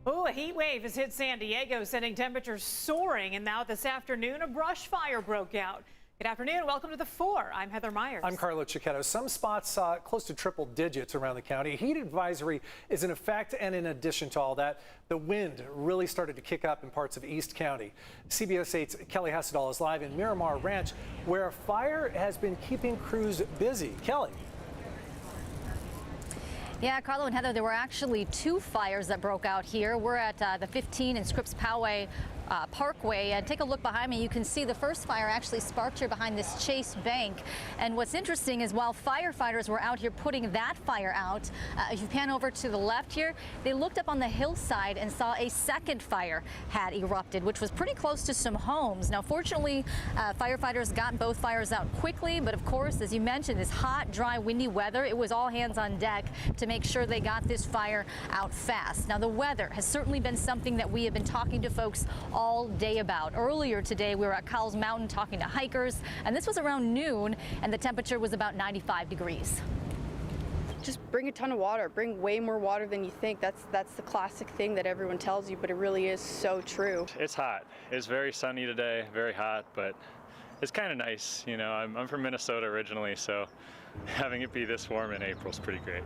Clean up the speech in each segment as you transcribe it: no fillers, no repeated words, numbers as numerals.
Oh, a heat wave has hit San Diego, sending temperatures soaring. And now this afternoon, a brush fire broke out. Good afternoon. Welcome to the 4. I'm Heather Myers. I'm Carlo Cicchetto. Some spots saw close to triple digits around the county. A heat advisory is in effect, and in addition to all that, the wind really started to kick up in parts of East County. CBS 8's Kelly Hessedal is live in Miramar Ranch, where a fire has been keeping crews busy. Kelly. Yeah, Carlo and Heather, there were actually 2 fires that broke out here. We're at the 15 and Scripps Poway Parkway, and take a look behind me. You can see the first fire actually sparked here behind this Chase Bank. And what's interesting is while firefighters were out here putting that fire out, if you pan over to the left here, they looked up on the hillside and saw a second fire had erupted, which was pretty close to some homes. Now, fortunately, firefighters got both fires out quickly, but of course, as you mentioned, this hot, dry, windy weather, it was all hands on deck to make sure they got this fire out fast. Now, the weather has certainly been something that we have been talking to folks all day about. Earlier today, we were at Cowles Mountain talking to hikers, and this was around noon, and the temperature was about 95 degrees. Just bring a ton of water. Bring way more water than you think. That's the classic thing that everyone tells you, but it really is so true. It's hot. It's very sunny today, very hot, but it's kind of nice. You know, I'm from Minnesota originally, so having it be this warm in April is pretty great.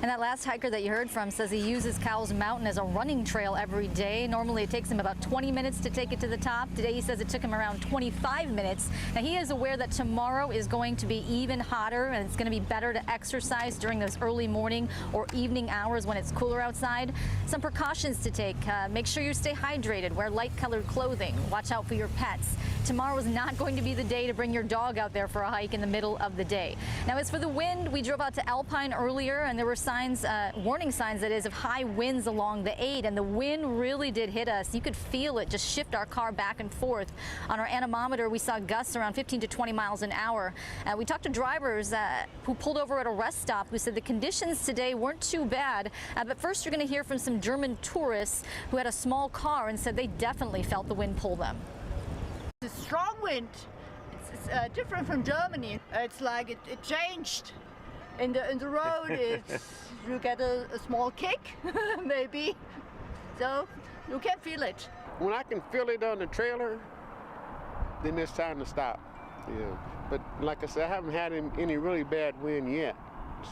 And that last hiker that you heard from says he uses Cowles Mountain as a running trail every day. Normally it takes him about 20 minutes to take it to the top. Today he says it took him around 25 minutes. Now he is aware that tomorrow is going to be even hotter, and it's going to be better to exercise during those early morning or evening hours when it's cooler outside. Some precautions to take. Make sure you stay hydrated. Wear light-colored clothing. Watch out for your pets. Tomorrow is not going to be the day to bring your dog out there for a hike in the middle of the day. Now, as for the wind, we drove out to Alpine earlier, and there were warning signs, that is, of high winds along the 8, and the wind really did hit us. You could feel it just shift our car back and forth. On our anemometer, we saw gusts around 15 to 20 miles an hour. We talked to drivers who pulled over at a rest stop who said the conditions today weren't too bad. But first, you're going to hear from some German tourists who had a small car and said they definitely felt the wind pull them. The strong wind, it's different from Germany. It's like it changed. In the road, you get a small kick, maybe. So you can feel it. When I can feel it on the trailer, then it's time to stop. Yeah. But like I said, I haven't had any really bad wind yet.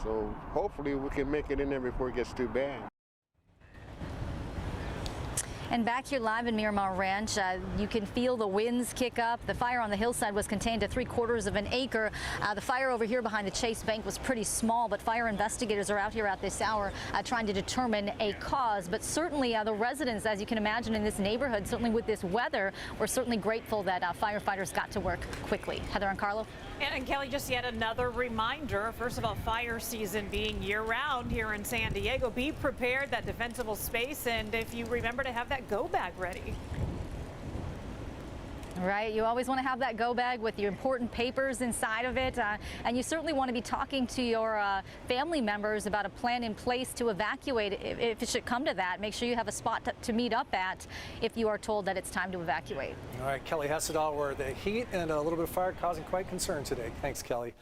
So hopefully we can make it in there before it gets too bad. And back here live in Miramar Ranch, you can feel the winds kick up. The fire on the hillside was contained to 3/4 of an acre. The fire over here behind the Chase Bank was pretty small, but fire investigators are out here at this hour trying to determine a cause. But certainly the residents, as you can imagine, in this neighborhood, certainly with this weather, we're certainly grateful that firefighters got to work quickly. Heather and Carlo. And Kelly, just yet another reminder, first of all, fire season being year-round here in San Diego. Be prepared, that defensible space, and if you remember to have that go bag ready. Right, you always want to have that go bag with your important papers inside of it, and you certainly want to be talking to your family members about a plan in place to evacuate if it should come to that. Make sure you have a spot to meet up at if you are told that it's time to evacuate. All right, Kelly Hessedal, where the heat and a little bit of fire causing quite concern today. Thanks, Kelly.